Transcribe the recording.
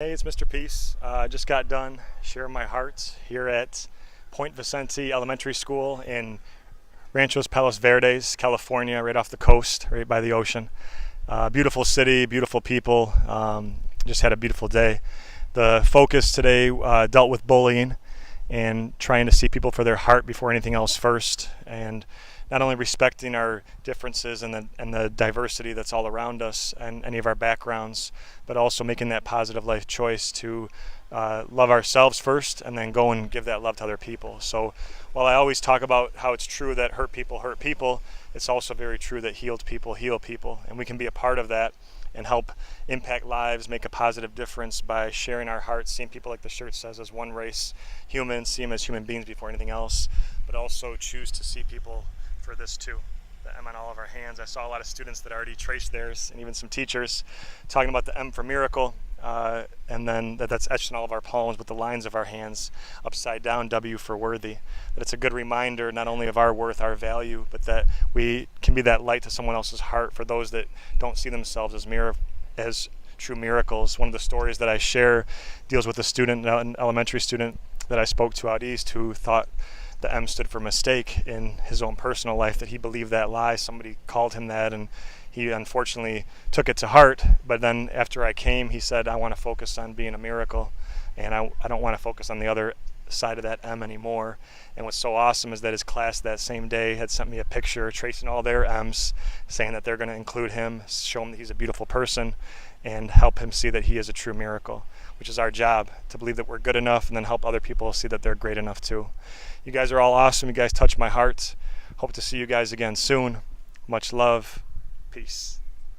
Hey, it's Mr. Peace. I just got done sharing my heart here at Point Vicente Elementary School in Ranchos Palos Verdes, California, right off the coast, right by the ocean. Beautiful city, beautiful people. Just had a beautiful day. The focus today dealt with bullying and trying to see people for their heart before anything else first, and not only respecting our differences and the diversity that's all around us and any of our backgrounds, but also making that positive life choice to love ourselves first and then go and give that love to other people. So while I always talk about how it's true that hurt people, it's also very true that healed people heal people, and we can be a part of that and help impact lives, make a positive difference by sharing our hearts, seeing people, like the shirt says, as one race, humans, see them as human beings before anything else, but also choose to see people for this too. The M on all of our hands. I saw a lot of students that already traced theirs, and even some teachers talking about the M for miracle, and then that's etched in all of our palms with the lines of our hands upside down, W for worthy. That it's a good reminder not only of our worth, our value, but that we can be that light to someone else's heart for those that don't see themselves as true miracles. One of the stories that I share deals with a student, an elementary student that I spoke to out east, who thought the M stood for mistake in his own personal life, that he believed that lie. Somebody called him that, and he unfortunately took it to heart. But then after I came, he said, I want to focus on being a miracle, and I don't want to focus on the other side of that M anymore. And what's so awesome is that his class that same day had sent me a picture tracing all their M's, saying that they're going to include him, show him that he's a beautiful person, and help him see that he is a true miracle, which is our job, to believe that we're good enough and then help other people see that they're great enough too. You guys are all awesome. You guys touch my heart. Hope to see you guys again soon. Much love. Peace.